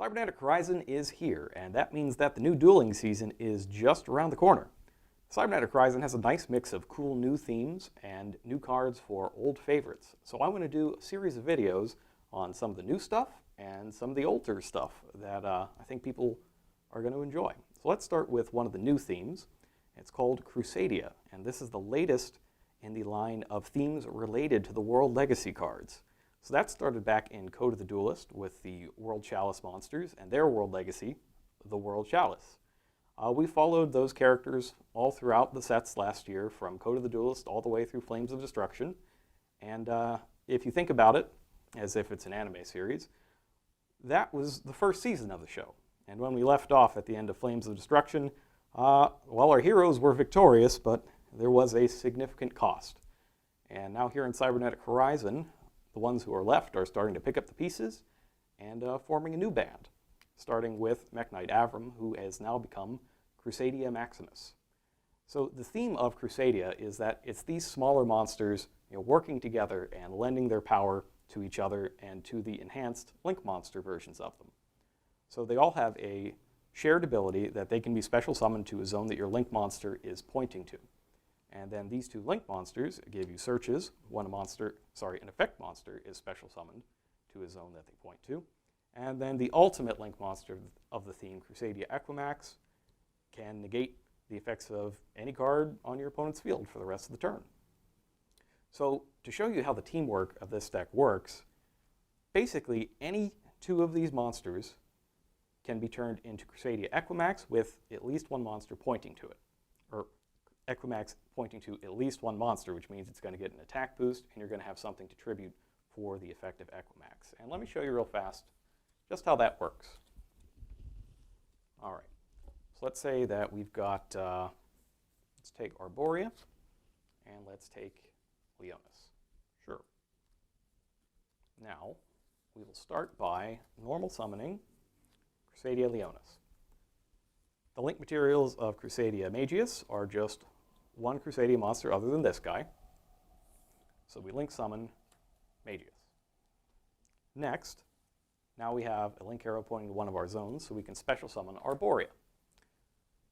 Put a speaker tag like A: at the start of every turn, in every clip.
A: Cybernetic Horizon is here, and that means that the new dueling season is just around the corner. Cybernetic Horizon has a nice mix of cool new themes and new cards for old favorites. So I want to do a series of videos on some of the new stuff and some of the older stuff that I think people are going to enjoy. So let's start with one of the new themes. It's called Crusadia, and this is the latest in the line of themes related to the World Legacy cards. So that started back in Code of the Duelist with the World Chalice monsters and their World Legacy, the World Chalice. We followed those characters all throughout the sets last year, from Code of the Duelist all the way through Flames of Destruction. And if you think about it, as if it's an anime series, that was the first season of the show. And when we left off at the end of Flames of Destruction, well, our heroes were victorious, but there was a significant cost. And now here in Cybernetic Horizon, the ones who are left are starting to pick up the pieces and forming a new band, starting with Mech Knight Avram, who has now become Crusadia Maximus. So the theme of Crusadia is that it's these smaller monsters, working together and lending their power to each other and to the enhanced Link monster versions of them. So they all have a shared ability that they can be special summoned to a zone that your Link monster is pointing to. And then these two Link monsters give you searches. An effect monster is special summoned to a zone that they point to. And then the ultimate Link monster of the theme, Crusadia Equimax, can negate the effects of any card on your opponent's field for the rest of the turn. So to show you how the teamwork of this deck works, basically any two of these monsters can be turned into Crusadia Equimax with at least one monster pointing to it, or Equimax pointing to at least one monster, which means it's going to get an attack boost, and you're going to have something to tribute for the effect of Equimax. And let me show you real fast just how that works. All right, so let's say that we've got, let's take Arborea, and let's take Leonis. Sure. Now, we will start by normal summoning Crusadia Leonis. The link materials of Crusadia Magius are just one Crusadia monster other than this guy. So we link summon Magius. Next, now we have a link arrow pointing to one of our zones, so we can special summon Arborea.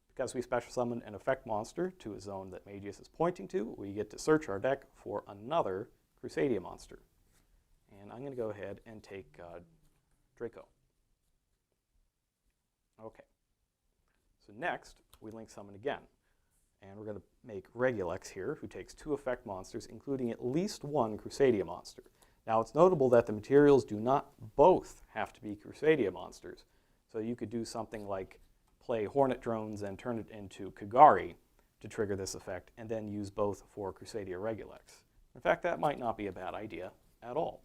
A: Because we special summon an effect monster to a zone that Magius is pointing to, we get to search our deck for another Crusadia monster. And I'm going to go ahead and take Draco. Okay. So next, we link summon again. And we're going to make Regulex here, who takes two effect monsters, including at least one Crusadia monster. Now, it's notable that the materials do not both have to be Crusadia monsters. So you could do something like play Hornet Drones and turn it into Kagari to trigger this effect, and then use both for Crusadia Regulex. In fact, that might not be a bad idea at all.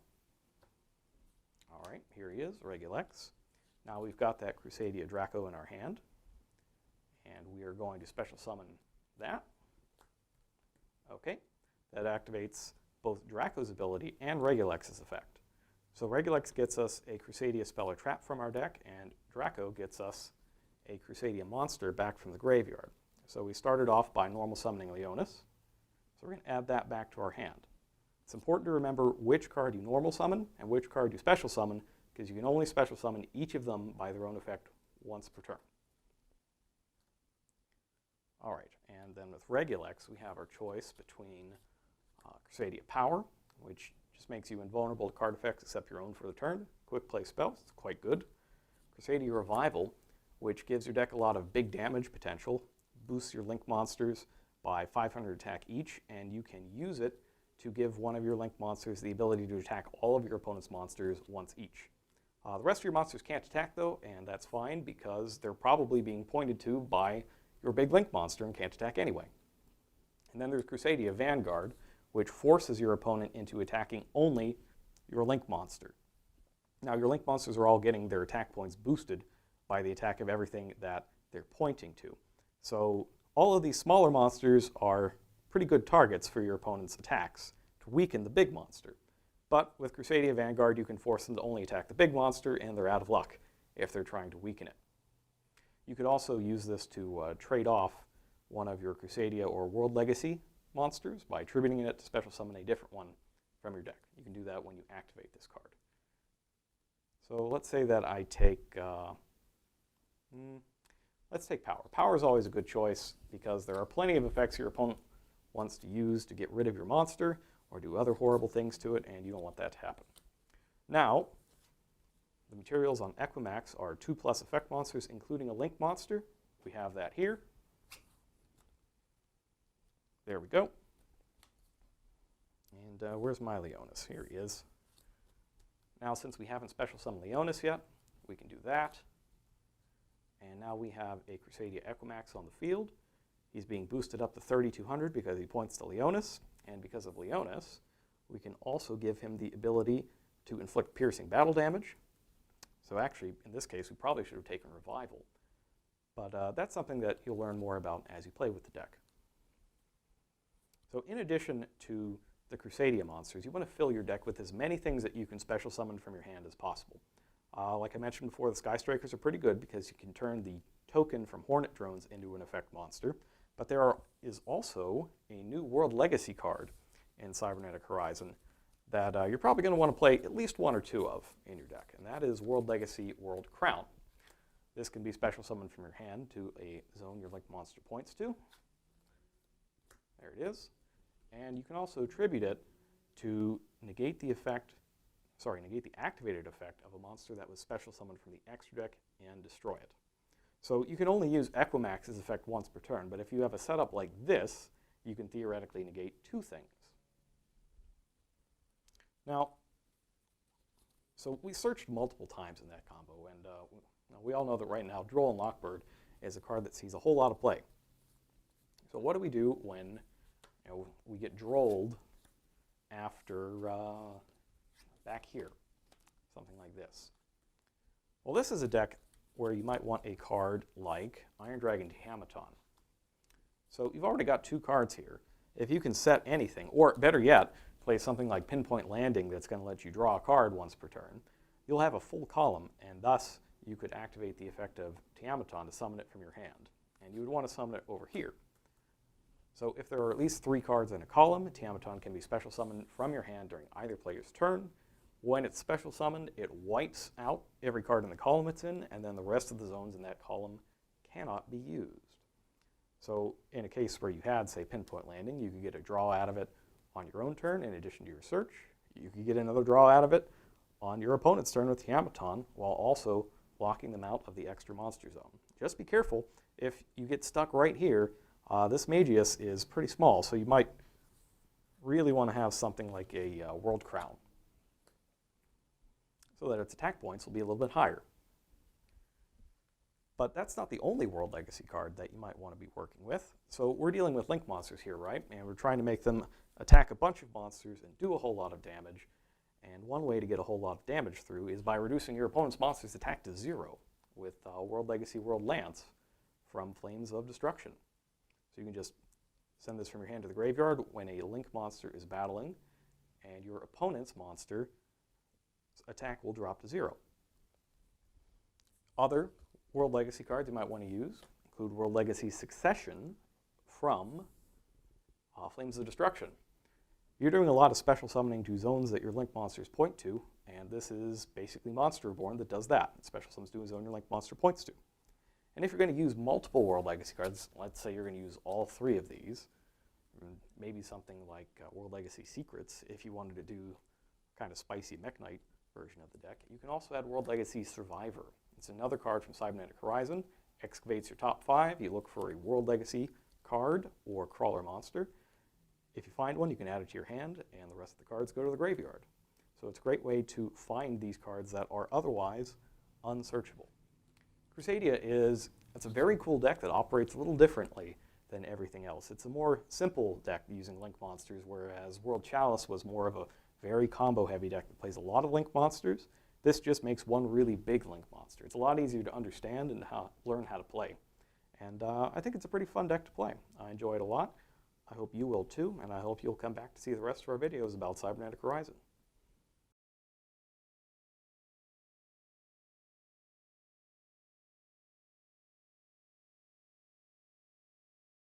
A: All right, here he is, Regulex. Now we've got that Crusadia Draco in our hand, and we are going to special summon that. Okay, that activates both Draco's ability and Regulex's effect. So Regulex gets us a Crusadia Spell or Trap from our deck, and Draco gets us a Crusadia monster back from the graveyard. So we started off by normal summoning Leonis. So we're going to add that back to our hand. It's important to remember which card you normal summon and which card you special summon, because you can only special summon each of them by their own effect once per turn. All right, and then with Regulex, we have our choice between Crusadia Power, which just makes you invulnerable to card effects except your own for the turn. Quick play spells, it's quite good. Crusadia Revival, which gives your deck a lot of big damage potential, boosts your Link monsters by 500 attack each, and you can use it to give one of your Link monsters the ability to attack all of your opponent's monsters once each. The rest of your monsters can't attack, though, and that's fine because they're probably being pointed to by your big Link monster and can't attack anyway. And then there's Crusadia Vanguard, which forces your opponent into attacking only your Link monster. Now, your Link monsters are all getting their attack points boosted by the attack of everything that they're pointing to. So all of these smaller monsters are pretty good targets for your opponent's attacks to weaken the big monster. But with Crusadia Vanguard, you can force them to only attack the big monster, and they're out of luck if they're trying to weaken it. You could also use this to trade off one of your Crusadia or World Legacy monsters by attributing it to special summon a different one from your deck. You can do that when you activate this card. So let's say that I take, let's take power. Power is always a good choice because there are plenty of effects your opponent wants to use to get rid of your monster or do other horrible things to it, and you don't want that to happen. Now, the materials on Equimax are 2+ effect monsters, including a link monster. We have that here. There we go. And where's my Leonis? Here he is. Now, since we haven't special summoned Leonis yet, we can do that. And now we have a Crusadia Equimax on the field. He's being boosted up to 3,200 because he points to Leonis. And because of Leonis, we can also give him the ability to inflict piercing battle damage. So actually, in this case, we probably should have taken Revival. But that's something that you'll learn more about as you play with the deck. So in addition to the Crusadia monsters, you want to fill your deck with as many things that you can special summon from your hand as possible. Like I mentioned before, the Sky Strikers are pretty good because you can turn the token from Hornet Drones into an effect monster. But there is also a new World Legacy card in Cybernetic Horizon that you're probably going to want to play at least one or two of in your deck, and that is World Legacy World Crown. This can be special summoned from your hand to a zone your link monster points to. There it is. And you can also tribute it to negate the activated effect of a monster that was special summoned from the extra deck and destroy it. So you can only use Equimax's effect once per turn, but if you have a setup like this, you can theoretically negate two things. Now, so we searched multiple times in that combo, and we all know that right now Droll and Lockbird is a card that sees a whole lot of play. So what do we do when we get drolled after back here, something like this? Well, this is a deck where you might want a card like Iron Dragon Tiamaton. So you've already got two cards here. If you can set anything, or better yet, play something like Pinpoint Landing that's going to let you draw a card once per turn, you'll have a full column, and thus you could activate the effect of Tiamaton to summon it from your hand. And you would want to summon it over here. So if there are at least 3 cards in a column, Tiamaton can be special summoned from your hand during either player's turn. When it's special summoned, it wipes out every card in the column it's in, and then the rest of the zones in that column cannot be used. So in a case where you had, say, Pinpoint Landing, you could get a draw out of it on your own turn in addition to your search. You could get another draw out of it on your opponent's turn with Tiamaton while also blocking them out of the extra monster zone. Just be careful. If you get stuck right here, this Magius is pretty small, so you might really want to have something like a World Crown so that its attack points will be a little bit higher. But that's not the only World Legacy card that you might want to be working with. So we're dealing with link monsters here, right? And we're trying to make them attack a bunch of monsters and do a whole lot of damage. And one way to get a whole lot of damage through is by reducing your opponent's monster's attack to 0 with World Legacy World Lance from Flames of Destruction. So you can just send this from your hand to the graveyard when a link monster is battling, and your opponent's monster's attack will drop to 0. Other World Legacy cards you might want to use include World Legacy Succession from Flames of Destruction. You're doing a lot of special summoning to zones that your link monsters point to, and this is basically Monster Reborn that does that. Special summons to a zone your link monster points to. And if you're going to use multiple World Legacy cards, let's say you're going to use all 3 of these, maybe something like World Legacy Secrets, if you wanted to do kind of spicy Mech Knight version of the deck, you can also add World Legacy Survivor. It's another card from Cybernetic Horizon, excavates your top 5, you look for a World Legacy card or crawler monster. If you find one, you can add it to your hand, and the rest of the cards go to the graveyard. So it's a great way to find these cards that are otherwise unsearchable. Crusadia it's a very cool deck that operates a little differently than everything else. It's a more simple deck using link monsters, whereas World Chalice was more of a very combo-heavy deck that plays a lot of link monsters. This just makes one really big link monster. It's a lot easier to understand and learn how to play. And I think it's a pretty fun deck to play. I enjoy it a lot. I hope you will too, and I hope you'll come back to see the rest of our videos about Cybernetic Horizon.